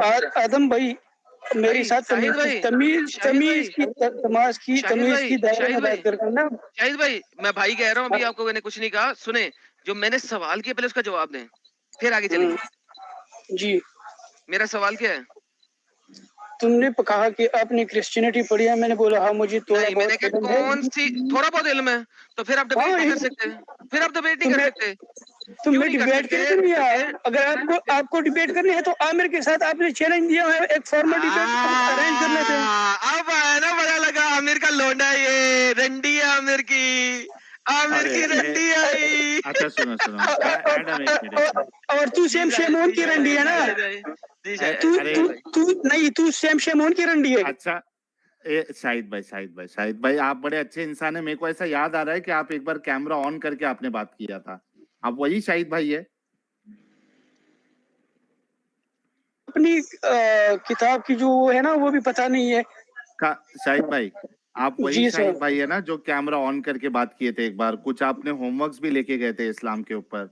आदम भाई मेरे साथ तमीज की दायरे में बात करना। शाहिद भाई मैं भाई कह रहा हूँ, अभी आपको मैंने कुछ नहीं कहा, सुने जो मैंने सवाल किया पहले उसका जवाब दें, फिर आगे चलेंगे। जी मेरा सवाल क्या है? तुमने कहा कि आपने क्रिश्चियनिटी पढ़ी है, मैंने बोला हाँ मुझे थोड़ा नहीं, मैंने बहुत कहा कौन सी थोड़ा बहुत इल्म है, तो फिर आप डिबेट नहीं कर सकते, फिर आप डिबेट नहीं कर सकते। तुम्हें डिबेट करनी नहीं है। अगर आपको डिबेट करनी है तो आमिर के साथ आपने चैलेंज दिया है, एक फॉर्मल डिबेट अरेंज कर लेते हैं। अब आया ना, पता लगा आमिर का लोंडा, ये रंडी है आमिर की, आमिर की रंडी आई। अच्छा सुनो सुनो, और तू सेम शेमोन की रंडी है ना, तू सेम शेमोन की रंडी है। अच्छा शाहिद भाई आप बड़े अच्छे इंसान है। मेरे को ऐसा याद आ रहा है कि आप एक बार कैमरा ऑन करके आपने बात किया था। आप वही शाहिद भाई है? अपनी किताब की जो है ना वो भी पता नहीं है। शाहिद भाई आप वही शाहिद भाई है ना जो कैमरा ऑन करके बात किए थे एक बार? कुछ आपने होमवर्क्स भी लेके गए थे इस्लाम के ऊपर।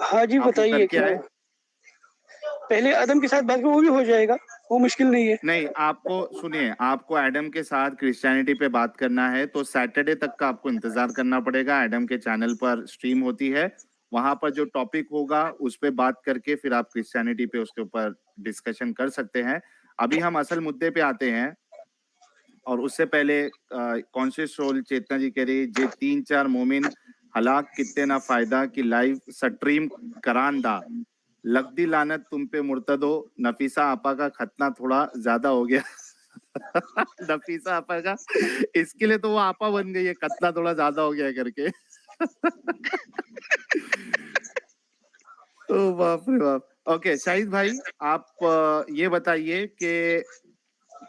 हाँ जी बताइए क्या है? पहले आदम के साथ बात करो, वो भी हो जाएगा, वो मुश्किल नहीं है। नहीं, आपको सुनिए, आपको एडम के साथ क्रिश्चियनिटी पे बात करना है तो सैटरडे तक का आपको इंतजार करना पड़ेगा। एडम के चैनल पर स्ट्रीम होती है, वहां पर जो टॉपिक होगा उस पे बात करके फिर आप क्रिश्चियनिटी पे उसके ऊपर डिस्कशन कर सकते हैं। अभी हम असल मुद्दे पे आते हैं, और उससे पहले कॉन्शियस सोल चेतना जी कह रही जे 3-4 मोमिन हलाक कितने ना फायदा की लाइव स्ट्रीम करान दा, लगदी लानत तुम पे मुर्तदो, नफीसा आपा का खतना थोड़ा ज्यादा हो गया। नफीसा आपा का, इसके लिए तो वो आपा बन गई है, खतना थोड़ा ज्यादा हो गया करके। ओ बाप रे बाप। ओके शाहिद भाई आप ये बताइए कि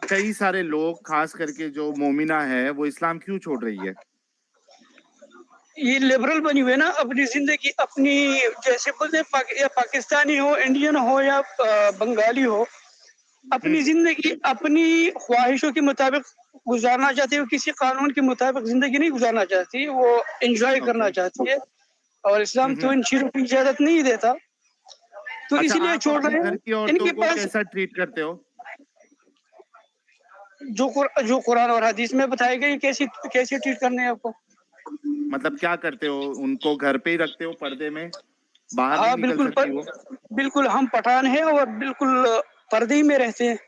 कई सारे लोग खास करके जो मोमिना है वो इस्लाम क्यों छोड़ रही है? ये लिबरल बनी हुई है ना, अपनी जिंदगी अपनी जैसे बोलते या पाकिस्तानी हो, इंडियन हो या बंगाली हो, अपनी जिंदगी अपनी ख्वाहिशों के मुताबिक गुजारना चाहती है। वो किसी कानून के मुताबिक जिंदगी नहीं गुजारना चाहती, वो एंजॉय करना चाहती है। और इस्लाम तो इन चीजों की इजाजत नहीं देता, तो अच्छा, इसलिए छोड़ रहे हैं। इनके पास कैसा ट्रीट करते हो? जो कुरान और हदीस में बताए गए कैसे ट्रीट करने हैं आपको। मतलब क्या करते हो? उनको घर पे ही रखते हो पर्दे में, बाहर हाँ नहीं निकल सकती वो? बिल्कुल हम पठान हैं और बिल्कुल पर्दे ही में रहते हैं।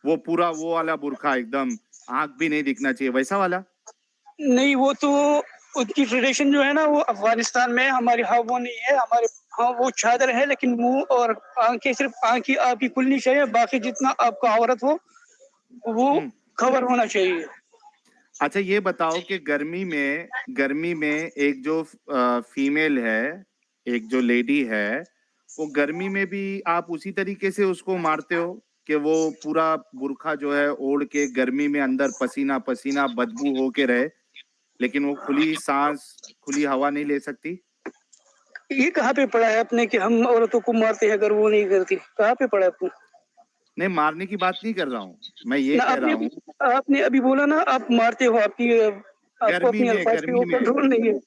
वो पूरा वो वाला बुरखा, एकदम आंख भी नहीं दिखना चाहिए वैसा वाला? नहीं, वो तो उनकी ट्रेडिशन जो है ना वो अफगानिस्तान में, हमारी हाँ वो नहीं है। हमारे हाँ वो चादर है, लेकिन मुंह और आंखें, सिर्फ आंख ही आपकी खुलनी चाहिए, बाकी जितना आपका औरत हो वो कवर होना चाहिए। अच्छा ये बताओ कि गर्मी में एक जो फीमेल है, एक जो लेडी है, वो गर्मी में भी आप उसी तरीके से उसको मारते हो कि वो पूरा बुरखा जो है ओढ़ के गर्मी में अंदर पसीना पसीना बदबू हो के रहे, लेकिन वो खुली सांस खुली हवा नहीं ले सकती? ये कहाँ पे पड़ा है अपने कि हम औरतों को मारते हैं अगर वो नहीं करती? कहाँ पे पड़ा है आपको? नहीं, मारने की बात नहीं कर रहा हूँ मैं, ये कह रहा हूँ आपने अभी बोला ना आप मारते हो, आपको अपनी अल्फाज पे कंट्रोल नहीं है।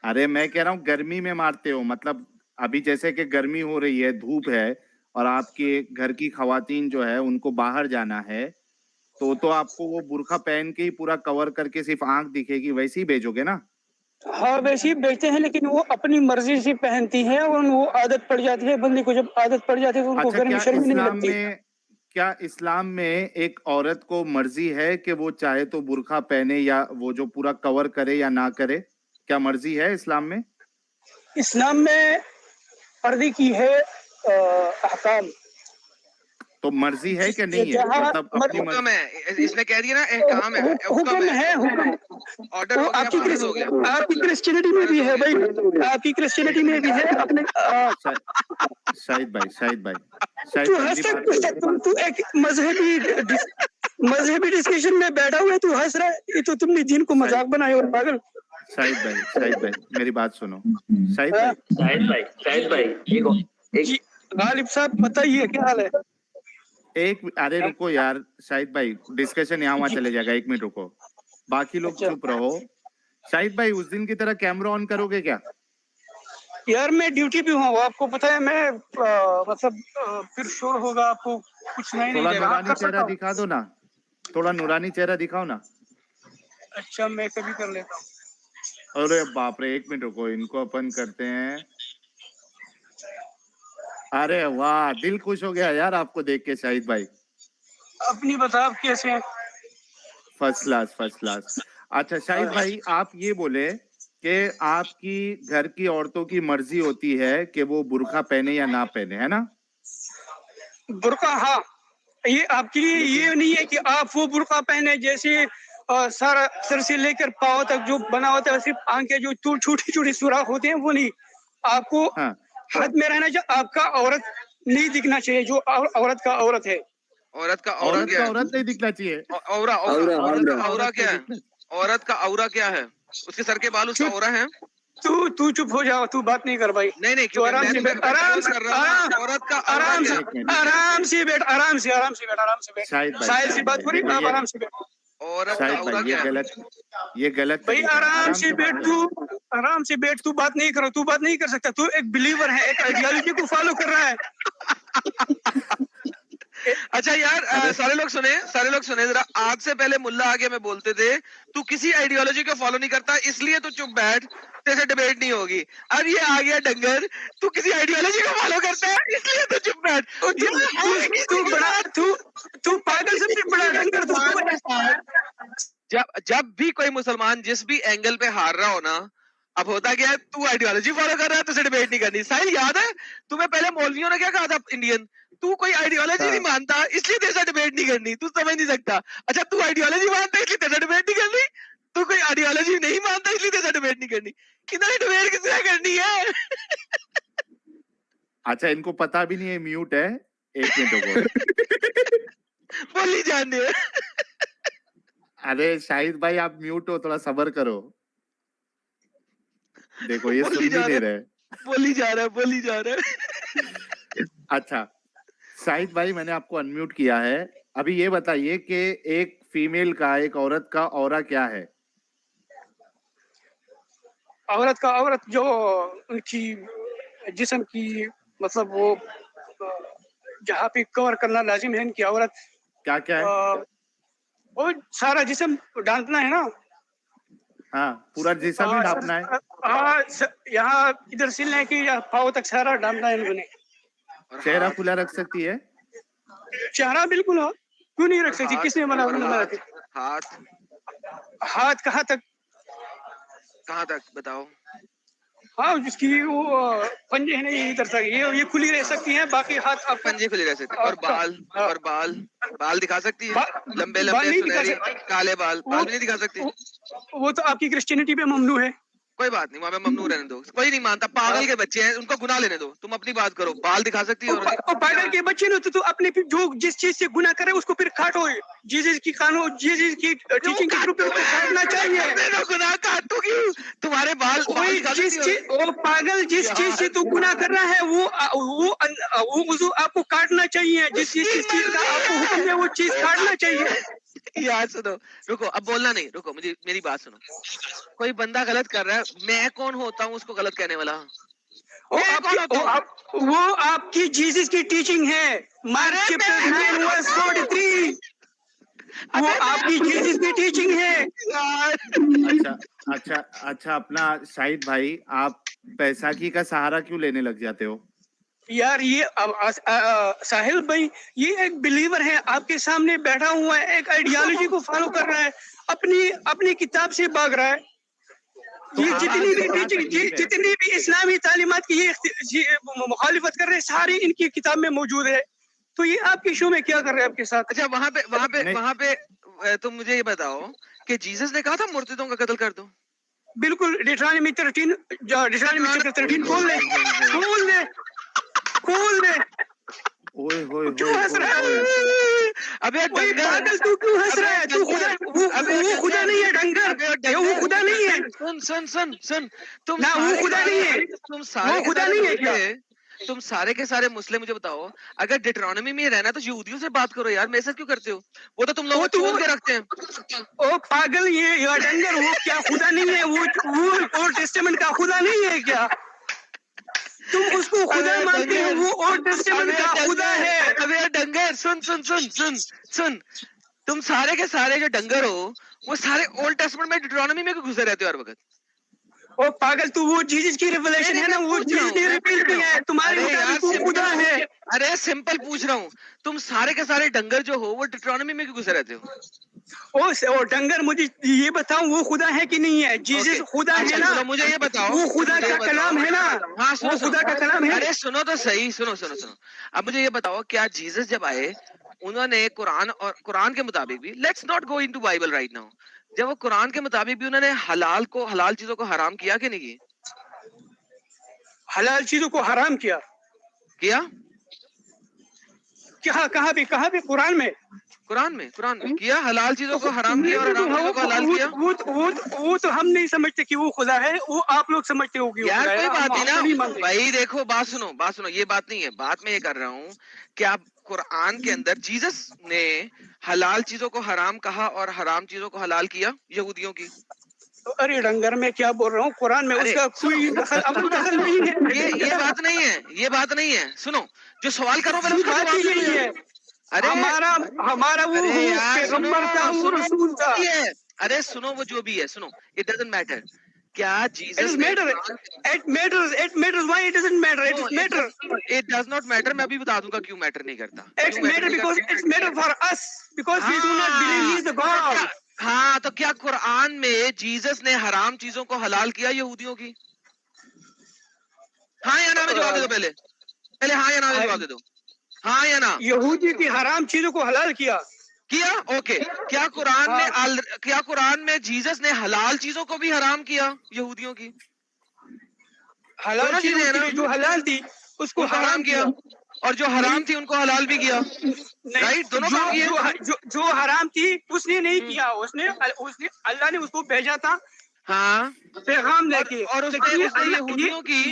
अरे मैं कह रहा हूँ गर्मी में मारते हो, मतलब अभी जैसे कि गर्मी हो रही है, धूप है, और आपके घर की खवातीन जो है उनको बाहर जाना है, तो आपको वो बुरखा पहन के ही पूरा कवर करके सिर्फ आंख दिखेगी, वैसे ही भेजोगे ना? हाँ वैसे ही बेचते हैं, लेकिन वो अपनी मर्जी से पहनती है और वो आदत पड़ जाती है बंदे को। जब आदत पड़ जाती है तो उनको गर्मी शर्मी नहीं लगती। क्या इस्लाम में एक औरत को मर्जी है कि वो चाहे तो बुरखा पहने या वो जो पूरा कवर करे या ना करे? क्या मर्जी है इस्लाम में? इस्लाम में पर्दे की है अहकाम। तो मर्जी है कि नहीं है? मतलब अपनी हुक्म है, इसने कह दिया ना एहकाम है, हुक्म है, ऑर्डर हो गया। आपकी क्रिश्चियनिटी में भी है भाई, आपकी क्रिश्चियनिटी में भी है अपने। शाहिद भाई तू एक मजहबी डिस्कशन में बैठा हुआ है, तू हंस रहा है, ये तो तुमने दीन को मजाक बनाया और पागल। शाहिद भाई मेरी बात सुनो। शाहिद भाई गालिब साहब बताइए क्या हाल है? अरे रुको यार शाहिद भाई, डिस्कशन यहाँ वहाँ चले जाएगा, 1 मिनट रुको, बाकी लोग चुप रहो। शाहिद भाई उस दिन की तरह कैमरा ऑन करोगे क्या? यार मैं ड्यूटी पे हूँ, आपको पता है मैं मतलब फिर शोर होगा, आपको कुछ नहीं थोड़ा जाएगा। हाँ, नूरानी कर चेहरा सकता हूँ। दिखा दो ना, थोड़ा नूरानी चेहरा दिखाओ ना। अच्छा मैं कभी कर लेता हूँ। अरे बाप रे, 1 मिनट रुको, इनको अपन करते हैं। अरे वाह, दिल खुश हो गया यार आपको देख के शाहिद भाई। अपनी बता, आप कैसे हैं? First class, first class. अच्छा शाहिद भाई, आप ये बोले कि आपकी घर की औरतों की मर्जी होती है कि वो बुर्का पहने या ना पहने, है ना? बुर्का, हाँ, ये आपके लिए ये नहीं है कि आप वो बुर्का पहने जैसे सारा सर से लेकर पाँव तक जो बना होता है, सिर्फ आंखें जो छोटी छोटी सुराख होते हैं वो नहीं। आपको हाँ। हद में रहना चाहिए, आपका औरत नहीं दिखना चाहिए, जो औरत का औरत है। औरत का औरत औरत क्या का है? औरत नहीं दिखना चाहिए। औरा औरा औरत का औरा औरत क्या नहीं है? दिखना- औरत का औरा क्या है? उसके सर के बाल उसका चुप। औरा है? तू चुप हो जाओ, तू बात नहीं कर भाई। नहीं नहीं, तो क्योंकि आराम मैं से तुम्हें बैठ, आराम कंट्रोल से, कर रहा हूँ ना। औरत का औरा आराम क्या से, है? एक मिनट। आराम से बैठ, आराम से, आराम से बैठ, आराम से बैठ। शाहिद भाई, साहिल से शाहिद बात हो भाई, रही है, आप देखो आराम से बैठ औरत का शाहिद औरा भाई, क्या है? ये गलत भाई। तरीका है। आराम से बैठ, बात तू आराम से बैठ, तू बात नहीं करो, तू बात नहीं कर सकता। तू एक बिलीवर है, एक आइडियोलॉजी को फॉलो कर रहा है। अच्छा यार, सारे लोग सुने जरा। आज से पहले मुल्ला आगे में बोलते थे तू किसी आइडियोलॉजी को फॉलो नहीं करता, इसलिए तू चुप बैठ, तेरे डिबेट नहीं होगी। अब ये आ गया डंगर, तू किसी आइडियोलॉजी को फॉलो करता है इसलिए तू चुप बैठ। तू पागल, सबसे बड़ा डंगर जब भी कोई मुसलमान जिस भी एंगल पे हार रहा हो ना, अब होता क्या है, तू आइडियोलॉजी फॉलो कर रहा है, तुझसे डिबेट नहीं करनी। साहिल याद है तुम्हें पहले मौलवियों ने क्या कहा था? इंडियन, तू कोई आइडियोलॉजी नहीं मानता इसलिए तेरे साथ डिबेट नहीं करनी, तू समझ नहीं सकता। अच्छा, तू आइडियोलॉजी मानता है इसलिए तेरे साथ डिबेट नहीं करनी, तू कोई आइडियोलॉजी नहीं मानता इसलिए तेरे साथ डिबेट नहीं करनी। किधर डिबेट किसने करनी है? अच्छा, इनको पता भी नहीं है म्यूट है। 1 मिनट रुको। बोली जाने। अरे शाहिद भाई, आप म्यूट हो, थोड़ा सब्र करो। देखो ये सुन भी नहीं रहे। बोली जा रहा है। अच्छा शाहिद भाई, मैंने आपको अनम्यूट किया है। अभी ये बताइए कि एक फीमेल का, एक औरत का औरा क्या है? औरत का औरत जो उनकी जिस्म की, मतलब वो जहाँ पे कवर करना लाजिम है इनकी औरत। क्या क्या है? वो सारा जिस्म ढांकना है ना। हाँ, पूरा जिस्म ही ढांपना है। हाँ, यहाँ इधर से लेके पाँव तक सारा ढांकना है इन्होंने। चेहरा खुला रख सकती है? चेहरा बिल्कुल हो, क्यों नहीं रख सकती? किसने मना? हाथ कहाँ तक बताओ? हाँ, जिसकी वो पंजे है ना, ये इधर तक, ये खुली रह सकती हैं, बाकी हाथ आप पंजे खुले रह सकते हैं। और बाल दिखा सकती है? लंबे सुनहरी काले बाल भी नहीं दिखा सकती? वो तो आपकी क्रिश्चियनिटी पे ममनू है। कोई बात नहीं, वहाँ पे ममनू रहने दो, कोई नहीं मानता। पागल के बच्चे हैं, उनको गुनाह लेने दो, तुम अपनी बात करो। बाल दिखा सकती है? और पागल के बच्चे ने तो अपने जो जिस चीज से गुनाह करे उसको फिर काटो। जीसस की कानून, जीसस की टीचिंग के थ्रू काटना चाहिए। गुनाह काटो क्यों? तुम्हारे बाल पागल जिस चीज से तू गुनाह कर रहा है वो आपको काटना चाहिए। जिस चीज का आपको हुक्म है वो चीज काटना चाहिए। यार सुनो, रुको, अब बोलना नहीं, रुको, मेरी बात सुनो। कोई बंदा गलत कर रहा है, मैं कौन होता हूँ उसको गलत कहने वाला? वो आपकी जीसस की टीचिंग है। मार्क चैप्टर 9 वर्स 43, वो आपकी जीसस की टीचिंग है। अच्छा अपना शाहिद भाई, आप बैसाखी का सहारा क्यों लेने लग जाते हो? यार ये साहिल भाई, ये एक बिलीवर है, आपके सामने बैठा हुआ है, एक आइडियोलॉजी को फॉलो कर रहा है, अपनी किताब से भाग रहा है। ये जितनी भी इस्लामी तालीमात की ये मुखालिफत कर रहे हैं, सारी इनकी किताब में मौजूद है। तो ये आपके शो में क्या कर रहे हैं आपके साथ? अच्छा, वहाँ पे तुम मुझे ये बताओ कि जीसस ने कहा था मुर्तिदों का कत्ल कर दो? बिल्कुल। डिट्रॉनमी 13 खोल दे। क्यों हंस रहा है? अबे पागल, तू क्यों हंस रहा है? तू वो खुदा नहीं है डंगर, वो खुदा नहीं है। सुन, तुम ना वो खुदा नहीं है, वो खुदा नहीं है क्या? तुम सारे के सारे मुस्लिम, मुझे बताओ, अगर डिट्रॉनमी में रहना तो यहूदियों से बात करो यार, मेरे साथ क्यों करते हो? वो तो तुम लोग छोड़ के रखते हैं। ओ पागल, ये डंगर, वो क्या खुदा नहीं है? वो ओल्ड टेस्टामेंट का खुदा नहीं है क्या? तुम उसको खुदा मानते हो, वो ओल्ड टेस्टामेंट का खुदा है। अबे डंगर सुन सुन सुन सुन सुन, तुम सारे के सारे जो डंगर हो वो सारे ओल्ड टेस्टामेंट में डिट्रोनॉमी में घुसे रहते हो हर वक्त। ओ पागल, तू वो जीसस की रिवलेशन है ना, वो जीसस ने रिवील किया है, तुम्हारे मुताबिक वो खुदा है। अरे सिंपल पूछ रहा हूँ, तुम सारे के सारे डंगर जो हो वो डिट्रोनॉमी में क्यों घुसे रहते हो? ओ डंगर, मुझे ये बताओ वो खुदा है कि नहीं है? जीसस खुदा है ना? चलो मुझे ये बताओ, वो खुदा का कलाम है ना? हाँ वो खुदा का कलाम है। अरे सुनो तो सही, सुनो सुनो सुनो, अब मुझे ये बताओ, क्या जीसस जब आए उन्होंने कुरान और कुरान के मुताबिक भी, let's not go into Bible right now, जब वो कुरान के मुताबिक भी उन्होंने हलाल चीजों को हराम किया कि नहीं की? हलाल चीजों को हराम किया? कहाँ पे कुरान में? कुरान में किया, हलाल चीजों को हराम किया और हराम चीजों को हलाल किया। वो तो हम नहीं समझते कि वो खुदा है, वो आप लोग समझते हो कि यार कोई बात नहीं ना भाई, देखो बात सुनो, ये बात नहीं है, बात मैं ये कर रहा हूँ कि आप कुरान के अंदर जीसस ने हलाल चीजों को हराम कहा और हराम चीजों को हलाल किया यहूदियों की। अरे डंगर, मैं क्या बोल रहा हूँ, कुरान में उसका कोई दखल नहीं है। ये बात नहीं है, सुनो, जो सवाल करो पहले उसका बात ही जवाब नहीं है। अरे हमारा वो पैगंबर था, वो रसूल था। अरे सुनो, वो जो भी है, सुनो, इट डजंट मैटर, क्या Jesus It matters. Why it doesn't matter? It does not matter, मैं अभी बता दूंगा क्यों मैटर नहीं करता। It's matter because it's matter for us, because we do not believe he is the God. हाँ, तो क्या कुरान में जीसस ने हराम चीजों को हलाल किया यहूदियों की? हाँ या ना में जवाब दे दो, पहले हाँ या ना में जवाब दे दो, हाँ या ना। यहूदी की हराम चीजों को हलाल किया? ओके, क्या कुरान में जीसस ने हलाल चीजों को भी हराम किया यहूदियों की? हलाल चीजें जो हलाल थी उसको हराम किया, और जो हराम थी उनको हलाल भी किया, राइट? दोनों काम किए। जो हराम थी उसने नहीं किया, उसने अल्लाह ने उसको भेजा था, हाँ, पैगाम लेके, और उसने यहूदियों की,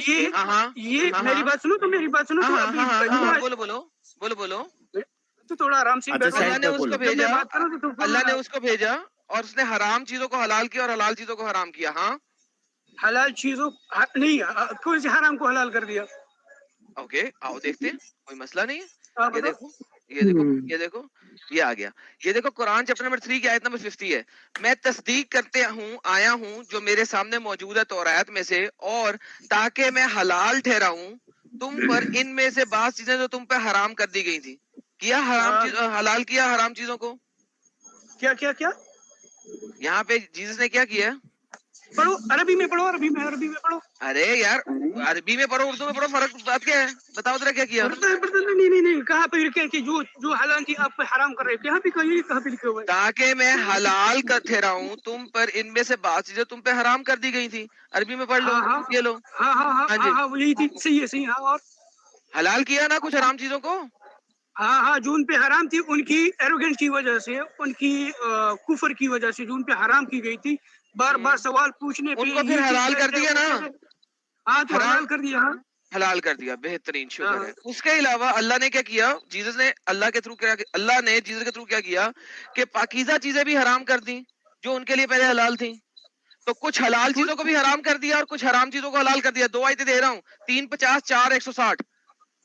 ये मेरी बात सुनो, तो मेरी बात सुनो, बोलो तो थोड़ा आराम से बैठो। अल्लाह ने उसको भेजा और उसने हराम चीजों को हलाल किया और हलाल चीजों को हराम किया। हाँ, हलाल चीजों नहीं, कौन से हराम को हलाल कर दिया? ओके, आओ देखते हैं, कोई मसला नहीं है। ये देखो, ये आ गया, ये देखो, कुरान चैप्टर नंबर 3 की आयत नंबर 50 है। मैं तस्दीक करते आया हूँ जो मेरे सामने मौजूद है तौरात में से, और ताकि मैं हलाल ठहराऊं तुम पर इनमें से बात चीजें जो तुम पे हराम कर दी गई थी। हलाल किया हराम चीजों को। क्या यहाँ पे जीसस ने क्या किया? पढ़ो, अरबी में पढ़ो। अरे यार, अरबी में पढ़ो, उर्दू में पढ़ो, फर्क बात क्या है? बताओ जरा क्या किया? नहीं, कहाँ पे लिखा है कि जो हलाल थी आप पे हराम कर रहे हैं? कहाँ पे लिखे हुए? ताकि मैं हलाल कर ठहराऊं तुम पर इनमें से बात चीजें तुम पे हराम कर दी गई थी। अरबी में पढ़ लो, ये लो। हाँ, यही थी, सही है। हाँ, और हलाल किया ना कुछ हराम चीजों को? हाँ, जो उन पे हराम थी, उनकी एरोगेंस की वजह से, उनकी कुफर की वजह से जो उन पे हराम की गई थी, बार सवाल पूछने पे उनको फिर हलाल कर दिया ना? हाँ, तो हलाल कर दिया। हाँ, हलाल कर दिया, बेहतरीन, शुक्र है। उसके अलावा अल्लाह ने क्या किया? जीसस ने अल्लाह ने जीसस के थ्रू क्या किया कि पाकीज़ा चीजें भी हराम कर दी जो उनके लिए पहले हलाल थी। तो कुछ हलाल चीजों को भी हराम कर दिया और कुछ हराम चीजों को हलाल कर दिया। 2 आयतें दे रहा हूँ, 3, 50, 4, 160।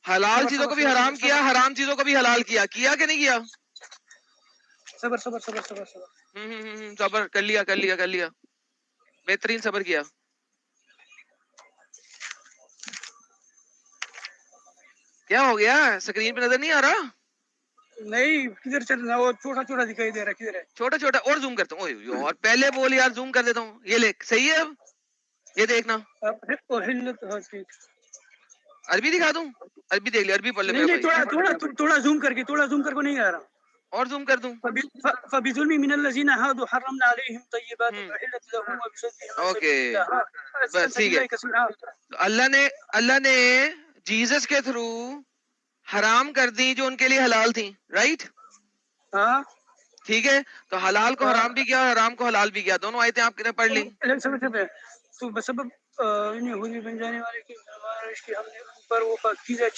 हलाल चीजों को भी हराम किया, हराम चीजों को भी हलाल किया कि नहीं किया? सबर। सबर कर लिया, बेहतरीन सबर किया। क्या हो गया? स्क्रीन पे नजर नहीं आ रहा? नहीं, किधर चलना? वो छोटा दिखाई दे रहा है, किधर है? छोटा और जूम करता हूँ। और पहले बोल यार, जूम कर देता हूँ। ये ले, सही है अब? ये देखना, अरबी दिखा दूं? अरबी देख ले, अरबी पढ़ ले मेरा भाई। थोड़ा जूम करके नहीं आ रहा। और जूम कर दूं? फबिजुल्मी मिनल्लज़ीना हादू हर्रमना अलैहिम तय्यिबातिन उहिल्लत लहुम वबिसद्दिहिम ओके, बस ठीक है। तो अल्लाह ने जीसस के थ्रू हराम कर दी जो उनके लिए हलाल थी, राइट? हाँ, ठीक है, तो हलाल को हराम भी किया और हराम को हलाल भी किया। दोनों आयतें आपने पढ़ ली। तो बसबब यहूदी बन जाने वाले की परवरिश की हमने उन पर वो पाकीज़ा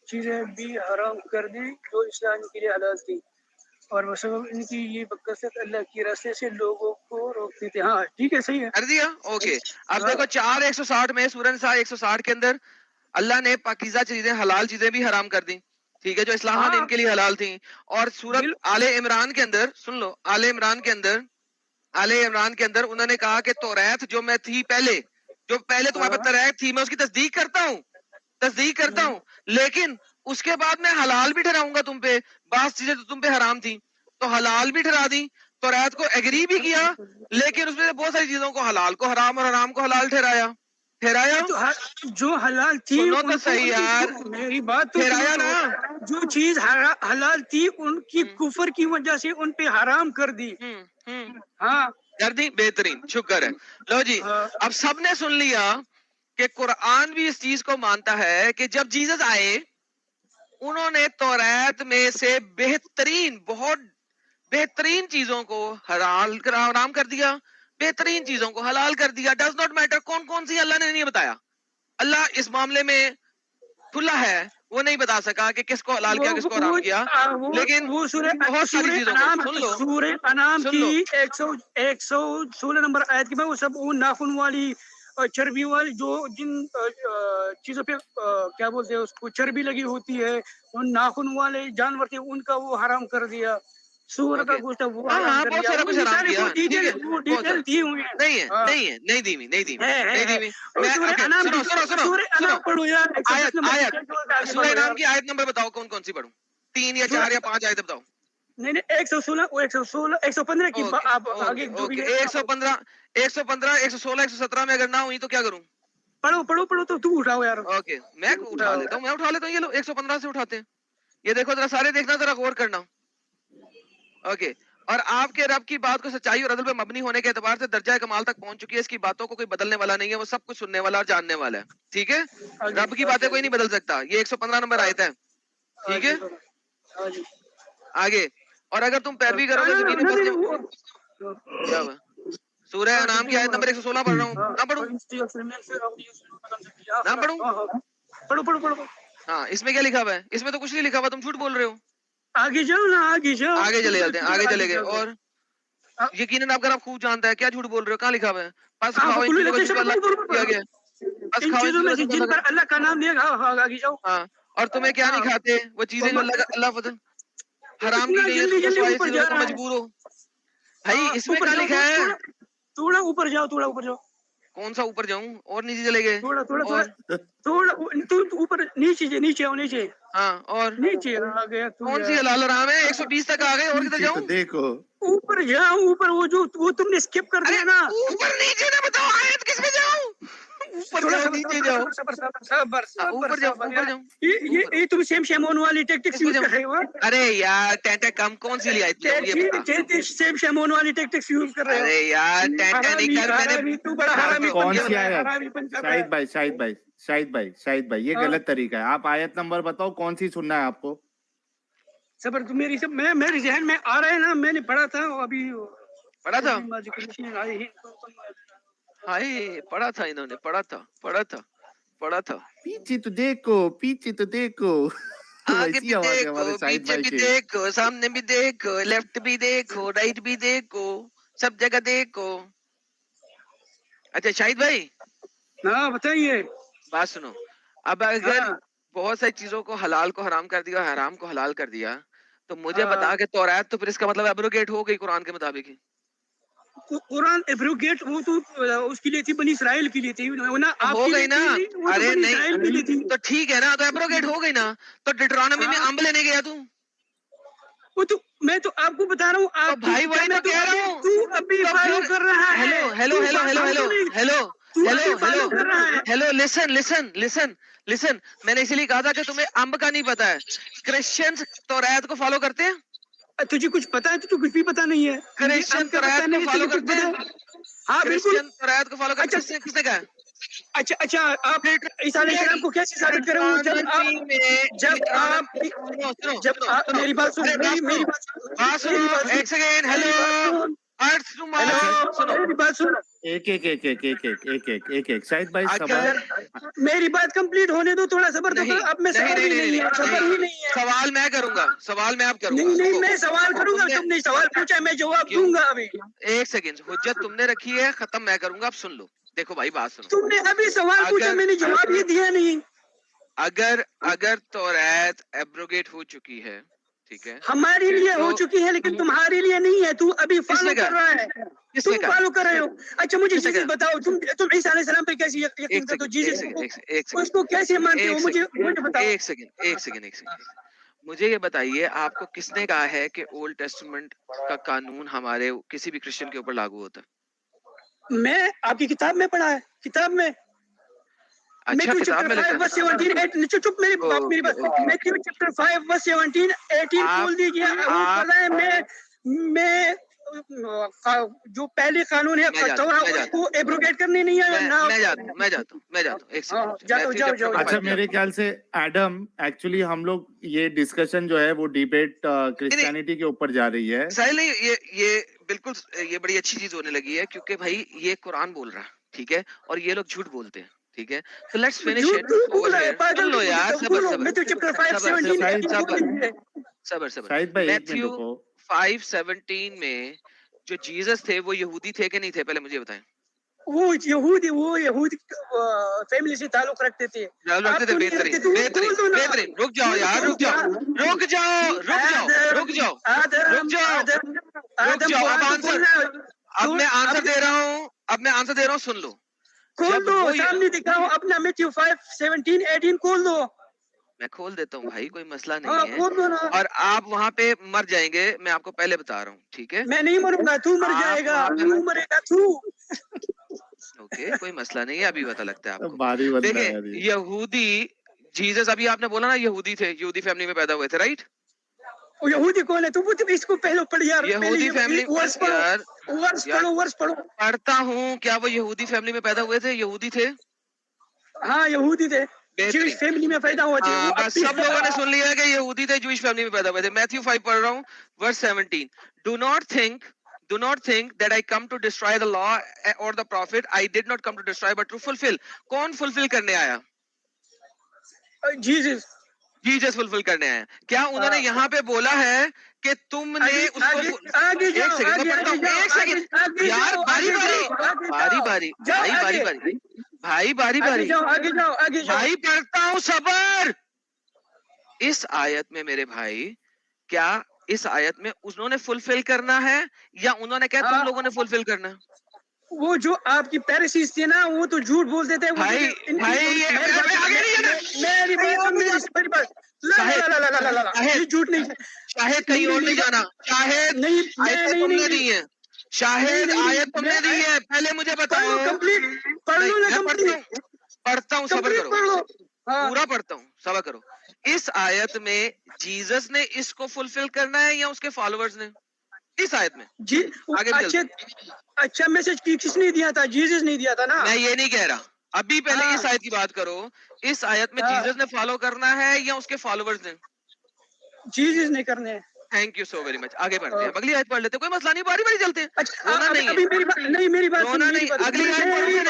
चीजें भी हराम कर दी जो इस्लाम के लिए हलाल थी। اور وہ سبب ان کی یہ بکثرت اللہ کے راستے سے لوگوں کو روکتے تھے. ہاں ٹھیک ہے صحیح ہے. کر دیا اوکے. اب دیکھو 4:160 میں سورہ نساء 160 کے اندر اللہ نے پاکیزہ چیزیں حلال چیزیں بھی حرام کر دی, ٹھیک ہے, جو اصلاحاً ان کے لیے حلال تھیں. اور سورت آل عمران کے اندر سن لو, آل عمران کے اندر انہوں نے کہا کہ توریت جو میں تھی پہلے, جو پہلے تمہارے پاس توریت تھی, میں اس کی تصدیق کرتا ہوں لیکن اس کے بعد میں حلال بھی ٹھہراؤں گا تم پہ, بعض چیزیں تو تم پہ حرام تھیں تو حلال بھی ٹھہرا دی. توریت کو ایگری بھی کیا لیکن اس میں سے بہت ساری چیزوں کو حلال کو حرام اور حرام کو حلال ٹھہرایا. جو حلال تھی سنو تو صحیح یار, میری بات تو ٹھہرایا نا, جو چیز حلال تھی ان کی کفر کی وجہ سے ان پہ حرام کر دی. ہاں کر دی, بہترین, شکر ہے. لو جی, اب سب نے سن لیا کہ قرآن بھی اس چیز کو مانتا ہے کہ جب جیسس آئے انہوں نے توریت میں سے بہت بہترین چیزوں کو حرام کر دیا, بہترین چیزوں کو حلال کر دیا. ڈز ناٹ میٹر کون سی, اللہ نے نہیں بتایا. اللہ اس معاملے میں کھلا ہے, وہ نہیں بتا سکا کہ کس کو حلال کیا کس کو حرام کیا, لیکن وہ بہت ساری چیزوں کو سن لو, سورہ انعام کی 116 نمبر آیت کی میں وہ سب وہ ناخن والی چربی والی جو جن چیزوں پہ کیا بولتے ہیں اس کو چربی لگی ہوتی ہے, ان ناخن والے جانور تھے ان کا وہ حرام کر دیا. سور کا گوشت وہ حرام کر دیا. سارا کچھ حرام کیا, وہ ڈیٹیل دی ہوئی ہیں. نہیں دی ہوئی. سورہ انعام کی آیت نمبر بتاؤ کون سی پڑھوں, 3 یا 4 یا 5 آیت بتاؤ. نہیں 116 115 کی آپ آگے 115 116 117 میں اگر نہ ہوئی تو کیا کروں؟ پڑھو تو اٹھاؤ یار. اوکے میں اٹھا لیتا ہوں, یہ لو 115 سے اٹھاتے ہیں. یہ دیکھو ذرا سارے دیکھنا, ذرا غور کرنا. اوکے, اور آپ کے رب کی بات کو سچائی اور عدل پہ مبنی ہونے کے اعتبار سے درجہ کمال تک پہنچ چکی ہے. اس کی باتوں کو کوئی بدلنے والا نہیں ہے, وہ سب کچھ سننے والا اور جاننے والا ہے. ٹھیک ہے, رب کی باتیں کوئی نہیں بدل سکتا. یہ 115 نمبر آیت ہے. ٹھیک ہے, آگے. اور اگر تم پیروی کرو گے زمین پر کیا ہوا, سورہ انعام کی آیت نمبر 116 پڑھ رہا ہوں, نہ پڑھوں. ہاں, اس میں کیا لکھا ہوا ہے؟ اس میں تو کچھ نہیں لکھا ہوا, تم جھوٹ بول رہے ہو. آگے جاؤ نا, آگے چلے جاتے ہیں, آگے چلے گئے. اور یقیناً آپ کا رب خوب جانتا ہے, کیا جھوٹ بول رہے ہو, کہاں لکھا ہوا ہے؟ بس کھاؤ ان چیزوں کا جن پر اللہ کیا گیا, بس کھاؤ جن پر اللہ کا نام لیا. آگے جاؤ. ہاں, اور تمہیں کیا نہیں کھاتے وہ چیزیں جو اللہ فضل حرام کی گئی ہے, تم مجبور ہو. بھائی اس میں کیا لکھا ہے؟ تھوڑا اوپر جاؤ. کون سا اوپر جاؤں, اور نیچے چلے گئے. تھوڑا اوپر, نیچے. ہاں, اور نیچے آ گیا. کون سی حلال حرام ہے؟ 120 تک آ گئے, اور کدھر جاؤں؟ دیکھو اوپر جاؤ, اوپر وہ تم نے اسکپ کر دیا نا. اوپر نیچے نہ بتاؤ, آیت کس میں جاؤں؟ اوپر جاؤ نیچے جاؤ, اوپر جاؤ. یہ تم شیمون والی ٹیکٹکس یوز کر رہے ہو. ارے یار ٹینٹا کم کون سی لی آئی, شیمون والی ٹیکٹکس یوز کر رہے ہو. ارے یار ٹینٹا نہیں کر, میں نے کون سی آیت؟ شاہد بھائی یہ غلط طریقہ ہے. آپ آیت نمبر بتاؤ کون سی سننا ہے آپ کو. صبر تو میرے ذہن میں آ رہا ہے نا, میں نے پڑھا تھا ابھی. پڑھا تھا ہائے, پڑھا تھا انہوں نے, پڑھا تھا. پیچھے تو دیکھو آگے بھی دیکھو, پیچھے بھی دیکھو, سامنے بھی دیکھو, لیفٹ بھی دیکھو, رائٹ بھی دیکھو, سب جگہ دیکھو. اچھا شاہد بھائی, ہاں بتائیے. بات سنو. اب اگر بہت ساری چیزوں کو حلال کو حرام کر دیا, حرام کو حلال کر دیا, تو مجھے بتا کہ توریت تو پھر اس کا مطلب ایبروگیٹ ہو گئی قرآن کے مطابق ہی. قرآن ایبروگیٹ وہ تو اس کے لیے تھی, بنی اسرائیل کے لیے تھی, ہو گئی نا. ارے نہیں تو ٹھیک ہے نا, تو ایبروگیٹ ہو گئی نا. تو ڈیٹرانومی میں امب لینے گیا تو وہ تو میں تو آپ کو بتا رہا ہوں. آپ بھائی وہی تو کہہ رہا ہوں, تو ابھی فالو کر رہا ہے. ہیلو لسن, میں نے اسی لیے کہا تھا کہ تمہیں امب کا نہیں پتا ہے. کرسچنز توریت کو فالو کرتے ہیں. تجھے کچھ پتا ہے تو کچھ بھی پتا نہیں ہے. کرسچن توریت کو فالو کرتے ہیں. ہاں بالکل, توریت کو فالو کرتے ہیں. کس نے کہا؟ اچھا آپ عیسیٰ علیہ السلام کو کیسے ثابت کریں گے جب آپ میری بات سنو, ایک سیکنڈ. ہیلو अर्थ टू मानो, हेलो, सुनो, मेरी बात सुनो, एक शाहिद भाई अगर सबर मेरी बात कंप्लीट होने दो, थोड़ा सबर तो नहीं करो। अब मैं नहीं सबर नहीं भी नहीं नहीं है, सबर ही नहीं है। सवाल मैं करूंगा, सवाल मैं अब करूंगा। नहीं नहीं, देखो, मैं सवाल करूंगा, तुमने- तुमने सवाल पूछा, मैं जवाब क्यों? दूंगा अभी। एक सेकंड, हुज्जत तुमने रखी है, खत्म मैं करूंगा, अब सुन लो। देखो भाई बात सुनो, तुमने अभी सवाल पूछा, अगर- मैंने जवाब ये दिया नहीं। अगर अगर तौरात एब्रोगेट हो चुकी है, ठीक है, हमारे लिए हो तो- चुकी है, लेकिन तुम्हारे लिए नहीं है। तू अभी फॉलो किसने कहा? कर रहा है, किसने तुम कहा? फॉलो कर रहे हो। अच्छा मुझे किसने चीजें कहा? बताओ, तुम ईसा अलैहिस्सलाम पे कैसे यकीन एक करते हो? सेकंड, जीसस एक सेकंड, को एक सेकंड, एक सेकंड, उसको कैसे मानते हो? एक मुझे सेकंड, मुझे बताओ। एक सेकंड, एक सेकंड, एक सेकंड, मुझे ये बताइए, आपको किसने कहा है कि ओल्ड टेस्टामेंट का कानून हमारे किसी भी क्रिश्चियन के ऊपर लागू होता है? मैं आपकी किताब में पढ़ा है, किताब में। अच्छा, किताब में लिखा है। 5:17 चुप, मेरी बात मेरी बात। ओके। मैथ्यू चैप्टर 5:17-18 आप- खोल दीजिए। वो आप- पढ़ा है। मैं जो पहले कानून है मैं जाता हूँ, तौरा, मैं जाता उसको एब्रोगेट करने नहीं आया ना। मैं जाता हूँ, एक हाँ, सेकंड, जाओ, मैथ्यू जाओ, चैप्टर जाओ। नंबर अच्छा 5 मेरे ख्याल से एडम एक्चुअली हम लोग ये डिस्कशन जो है वो डिबेट क्रिश्चियनिटी के ऊपर जा रही है। साहिल नहीं, ये बिल्कुल ये बड़ी अच्छी चीज होने लगी है, क्योंकि भाई ये कुरान बोल रहा है, ठीक है, और ये लोग झूठ बोलते हैं, ठीक है, तो लेट्स फिनिश झूठ इट क्यों बोल ओवर रहा है? हियर। पागल सुन लो यार, सबर सबर मैथ्यू चैप्टर 5:17-18 खोल दीजिए। सबर सबर। शाहिद भाई एक मिनट मैथ्यू रुको। 5:17 में जो जीसस थे वो यहूदी थे कि नहीं थे, पहले मुझे बताएं। वो यहूदी फैमिली से ताल्लुक रखते थे। रखते थे, बेहतरीन बेहतरीन बेहतरीन। रुक जाओ यार, रुक जाओ रुक जाओ रुक जाओ रुक जाओ रुक जाओ रुक जाओ। अब आंसर, अब मैं आंसर दे रहा हूँ, अब मैं आंसर दे रहा हूँ, सुन लो। खोल जब दो, वो सामने दिखाओ अपना मैथ्यू 5:17-18 खोल दो। मैं खोल देता हूँ भाई, कोई मसला हाँ, नहीं है, खोल दो ना। और आप वहां पे मर जाएंगे, मैं आपको पहले बता रहा हूँ, ठीक है। मैं नहीं मरूंगा, तू मर आप जाएगा, वहाँ पे- तू मरेगा तू। ओके, कोई मसला नहीं है, अभी पता लगता है आपको। भारी बंदा है यार देखें, ये। यहूदी जीसस, अभी आपने बोला ना यहूदी थे, यहूदी फैमिली में पैदा हुए थे, राइट? वो यहूदी कौन है? तू इसको पहले पढ़ यार, यहूदी फैमिली वर्ष यार, पढ़ो, वर्ष पढ़ो। पढ़ता हूँ, क्या वो यहूदी फैमिली में पैदा हुए थे, यहूदी थे? हाँ, यहूदी थे, बेहतरीन। जूइश फैमिली में पैदा हुए थे। हाँ, वो बस सब लोगों ने सुन लिया कि यहूदी थे, जूइश फैमिली में पैदा हुए थे। मैथ्यू 5 पढ़ रहा हूँ, verse 17। Do not think that I come to destroy the law or the prophet. I did not come to destroy but to fulfill. कौन fulfill करने आया? जीसस। जीसस फुलफिल करने आए। क्या उन्होंने यहाँ पे बोला है कि तुमने उसको आगे एक जाओ, सेकंड, मैं पढ़ता हूँ, एक सेकंड यार, बारी बारी बारी बारी भाई, बारी बारी भाई, बारी बारी आगे जाओ। भाई, पढ़ता हूँ, सबर। इस आयत में मेरे भाई, क्या इस आयत में उन्होंने फुलफिल करना है या उन्होंने क्या तुम लोगों ने फुलफिल करना है? वो जो आपकी पैरिसीज थे ना, वो तो झूठ बोलते थे। भाई ये आगे नहीं जाना। मेरी बात ये झूठ नहीं। शाहिद कहीं और नहीं जाना, शाहिद नहीं, आयत तुमने दी है, शाहिद आयत तुमने दी है, पहले मुझे बताओ। कंप्लीट पढ़ लो ना, पढ़ता हूँ, सबर करो, पढ़ लो। पूरा पढ़ता हूँ, सबर करो। इस आयत में जीसस ने इसको फुलफिल करना है या उसके फॉलोअर्स ने? इस आयत में जी आगे अच्छा मैसेज किसने दिया था? जीसस नहीं दिया था ना। मैं ये नहीं कह रहा, अभी पहले इस आयत की बात करो। इस आयत में जीसस ने फॉलो करना है या उसके फॉलोअर्स ने? जीसस नहीं करने हैं। Thank you so very much. आगे बढ़ते हैं, अगली आयत पढ़ लेते हैं, कोई मसला नहीं, बारी बारी चलते हैं। अच्छा, रोना नहीं है, अभी मेरी बात नहीं, मेरी बात रोना नहीं, अगली आयत पढ़ोगे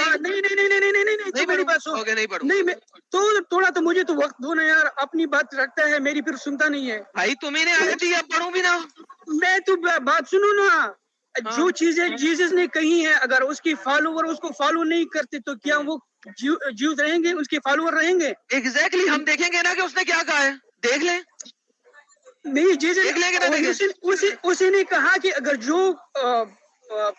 नहीं, मेरी बात सुन। ओके, नहीं पढ़ो नहीं, मैं तो थोड़ा तो मुझे तो वक्त दो ना यार, अपनी बात रखता है, मेरी फिर सुनता नहीं है भाई। तुम्ही ने आयत दी, अब पढ़ूं भी ना। मैं तो बात सुनो ना। हाँ। जो चीजें जीसस ने कही है, अगर उसके फॉलोवर उसको फॉलो नहीं करते तो क्या वो जीवित रहेंगे? उसके फॉलोवर रहेंगे? एग्जैक्टली, हम देखेंगे ना कि उसने क्या कहा है, देख ले। नहीं, जीसस देख लेंगे ना, देखें। उसी ने कहा कि अगर जो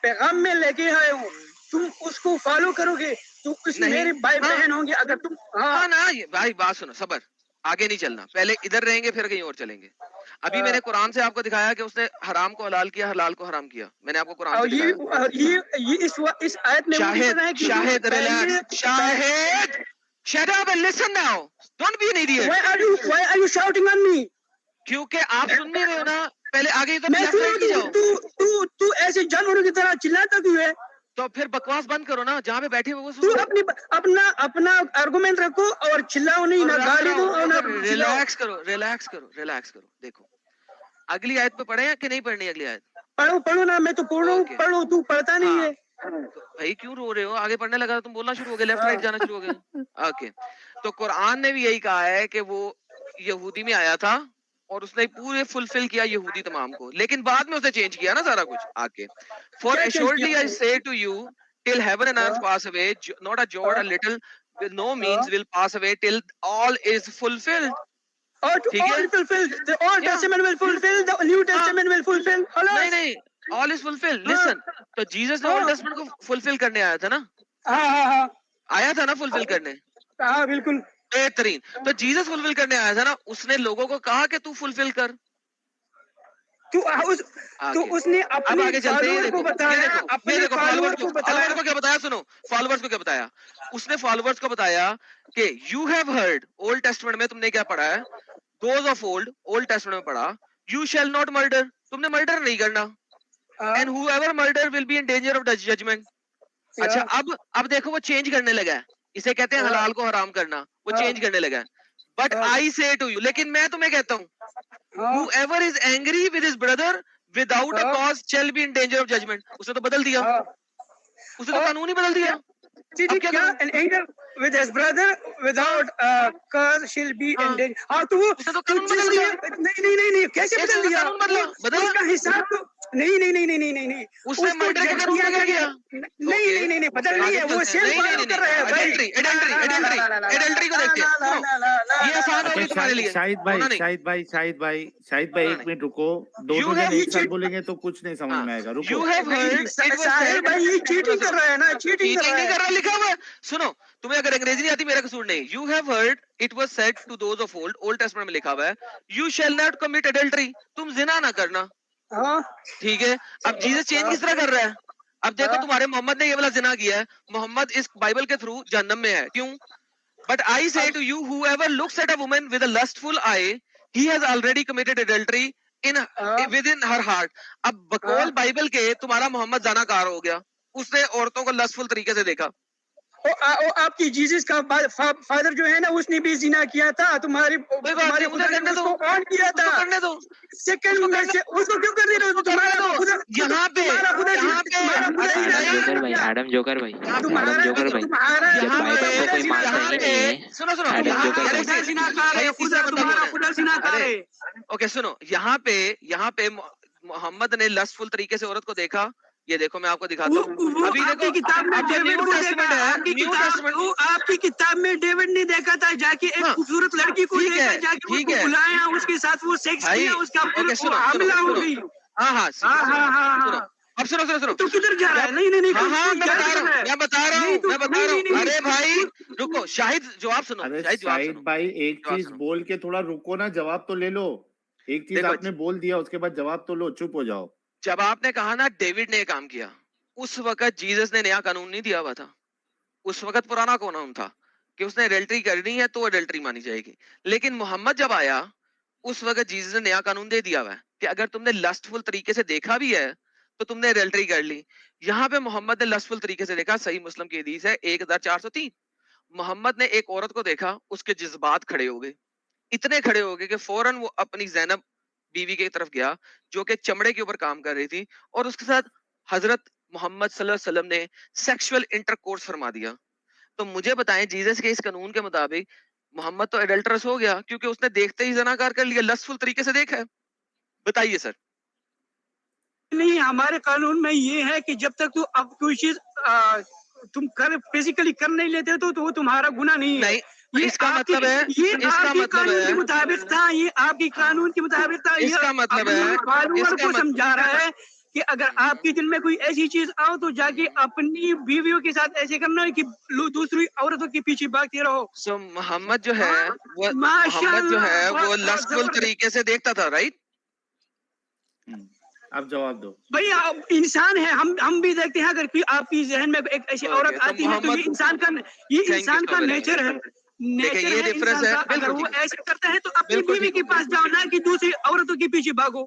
पैगाम में लेके आए हो तुम उसको फॉलो करोगे तो उसमें मेरे भाई बहन होंगे। अगर तुम हाँ ना, ये भाई बात सुनो, सबर, आगे नहीं चलना, पहले इधर रहेंगे फिर कहीं और चलेंगे। अभी मैंने कुरान से आपको दिखाया कि उसने हराम को हलाल किया, हलाल को हराम किया, मैंने आपको कुरान से दिखाया। ये इस आयत में Shahid relax, Shahid shut up and listen now, don't be an idiot. Why are you shouting on me? क्योंकि आप सुन नहीं रहे हो ना, पहले आगे तो मैं तू ऐसे जानवरों की तरह चिल्लाता क्यों है? तो फिर बकवास बंद करो ना, जहाँ पे बैठे हुए वो तू अपना आर्गुमेंट रखो और चिल्लाओ नहीं, ना गाली दो और ना रिलैक्स करो। देखो, अगली आयत पे पढ़े कि नहीं पढ़नी? अगली आयत पढ़ो पढ़ो ना, मैं तो पढ़ रहा हूँ, Okay. पढ़ो, तू पढ़ता नहीं हाँ। है। तो भाई क्यों रो रहे हो? आगे पढ़ने लगा तो तुम बोलना शुरू हो गए, लेफ्ट राइट जाना शुरू हो गए। ओके, तो कुरान ने भी यही कहा है कि वो यहूदी में आया था और उसने पूरे फुलफिल किया यहूदी तमाम को, लेकिन बाद में उसने चेंज किया ना सारा कुछ आके। फॉर क्या change एश्योर्डली किया I say to you till heaven and earth हाँ, pass away, not a jot a little with no means हाँ। Will pass away till all is fulfilled. All to ठीक all है? fulfill, the Old Yeah. Testament will fulfill, the New हाँ, Testament will fulfill. नहीं खलास। नहीं, all is fulfilled. हाँ, listen, तो Jesus ने ओल्ड हाँ, टेस्टमेंट को फुलफिल करने आया था ना, हाँ, हाँ, हाँ, आया था ना फुलफिल करने। हाँ, बिल्कुल। बेहतरीन, तो जीसस फुलफिल करने आया था ना, उसने लोगों को कहा कि तू फुलफिल कर तो आगे। उसने अब अपने आगे चलते हैं, फॉलोअर को ये बताया, देखो अपने फॉलोवर्स फॉलोअर को बताया। को क्या बताया, सुनो फॉलोवर्स को क्या बताया। उसने फॉलोवर्स को बताया कि you have heard, old Testament में तुमने क्या पढ़ा है, दोज ऑफ ओल्ड टेस्टमेंट में पढ़ा, यू शैल नॉट मर्डर, तुमने मर्डर नहीं करना, हाँ, and whoever murder will be in danger of judgment. अच्छा, अब देखो वो चेंज करने लगा है, इसे कहते हैं हाँ, हलाल को हराम करना, वो हाँ, चेंज करने लगा है। बट हाँ, आई से टू यू, लेकिन मैं तुम्हें कहता हूँ, हाँ, whoever is angry with his brother without a हाँ, cause shall be in danger of judgment। उसने तो बदल दिया, हाँ। उसने तो और कानून ही बदल दिया। जी अब क्या क्या करूं? an anger with his brother without cause shall be in हाँ, danger। हाँ, तो उसने तो कानून बदल दिया। नहीं, कैसे कैसे बदल उसने दिया? कानून बदला? बदला? उसका हिसाब तो नहीं। उसने उसको मर्डर के जज कानून किया में क्या गया। किया? नहीं, बदल नहीं आगे है, वो चलते हैं। सेम फॉलो कर रहा है भाई। एडल्ट्री को देखते हैं। सुनो, ये आसान होगी तुम्हारे लिए, शाहिद होना नहीं। भाई होना एक नहीं। मिनट रुको, You दोनों have जन एक साथ cheated। बोलेंगे तो कुछ नहीं समझ में आएगा, रुको। You have heard it was Sahil said, भाई ये चीटिंग कर रहा है ना, चीटिंग कर चीटिंग रहा नहीं है। कर रहा, लिखा हुआ है। सुनो, तुम्हें अगर अंग्रेजी नहीं आती मेरा कसूर नहीं। You have heard it was said to those of Old Testament में लिखा हुआ है, you shall not commit adultery, तुम जिना ना करना। हाँ, ठीक है, अब जीसस चेंज किस तरह कर रहा है? अब देखो, तुम्हारे मोहम्मद ने ये वाला जिना किया है, मोहम्मद इस बाइबल के थ्रू जहन्नम में है, क्यों? But I say to you, whoever looks at a woman with a lustful eye, he has already committed adultery in within her heart। अब बकौल बाइबल के तुम्हारा मोहम्मद ज़नाकार हो गया, उसने औरतों को लस्टफुल तरीके से देखा। आपकी जीसस का फादर जो है ना, उसने भी जिना किया था, तुम्हारी कोई बात नहीं, उधर करने दो, उसको ऑन किया था। उसको करने दो, सेकंड में से उसको क्यों कर रहे हो? तुम्हारा खुदा, यहाँ पे एडम जोकर भाई तुम्हारा जब बाइबल को कोई मानता ही नहीं है। सुनो एडम जोकर भाई तुम्हारा खुदा जिनाकार है। ओके सुनो, यहाँ पे मोहम्मद ने लस्टफुल तरीके से औरत को देखा। ये देखो, मैं आपको दिखाता हूँ। अभी आपकी देखो, किताब में अब जो डेविड न्यू को टेस्टमेंट देखा, है, आपकी किताब में डेविड ने देखा था, जाके एक खूबसूरत लड़की को ठीक है, लेकर जाके ठीक उसको है। बुलाया, उसके साथ वो सेक्स भाई, किया, उसका ओके, सुनो, हमला हो गई। हाँ, हाँ। अब सुनो। तो किधर जा रहा है? नहीं हाँ, मैं बता रहा हूँ। अरे भाई रुको, शाहिद जवाब सुनो। अरे शाहिद जवाब शाहिद सुनो। भाई, एक जवाब चीज सुनो। बोल के थोड़ा रुको ना, जवाब तो ले लो। एक चीज देखो, आपने बोल दिया, उसके बाद जवाब तो लो, चुप हो जाओ। जब आपने कहा ना डेविड ने काम किया, उस वक्त जीसस ने नया कानून नहीं दिया हुआ था, उस वक्त पुराना कानून था कि उसने एडल्ट्री करनी है तो एडल्ट्री मानी जाएगी। लेकिन मोहम्मद जब आया, उस वक्त जीसस ने नया कानून दे दिया हुआ है कि अगर तुमने लस्टफुल तरीके से देखा भी है तो तुमने एडल्ट्री कर ली। यहाँ पे मोहम्मद ने लस्टफुल तरीके से देखा, सही मुस्लिम की हदीस है 1403। मोहम्मद ने एक औरत को देखा, उसके जज्बात खड़े हो गए, इतने खड़े हो गए कि फौरन वो अपनी ज़ैनब बीवी की तरफ गया, जो कि चमड़े के ऊपर काम कर रही थी, और उसके साथ हजरत मोहम्मद सल्लल्लाहु अलैहि वसल्लम ने सेक्सुअल इंटरकोर्स फरमा दिया। तो मुझे बताएं, जीसस के इस कानून के मुताबिक मोहम्मद तो एडल्टरस हो गया, क्योंकि उसने देखते ही ज़नाकार कर लिया, लस्टफुल तरीके से देखा है। बताइए सर। नहीं, हमारे कानून में ये है कि जब तक तू अब कोई चीज तुम फिजिकली कर नहीं लेते तो वो तुम्हारा गुनाह नहीं है। नहीं, इसका मतलब है, ये आपकी कानून के मुताबिक था, ये आपकी कानून के मुताबिक था। इसका मतलब है, फॉलोअर को समझा रहा है कि अगर आपके दिल में कोई ऐसी चीज आओ तो जाके अपनी बीवियों के साथ ऐसे करना है कि दूसरी औरतों के पीछे भागते रहो। सो मोहम्मद जो है वो लस्टफुल तरीके से देखता था, राइट? अब जवाब दो भाई, आप इंसान है, हम भी देखते हैं। अगर आपकी जहन में एक ऐसी औरत आती है तो ये इंसान का नेचर है। ये डिफरेंस है। अगर वो ऐसे करता है तो अपनी बीवी के पास जाओ, ना कि दूसरी औरतों के पीछे भागो।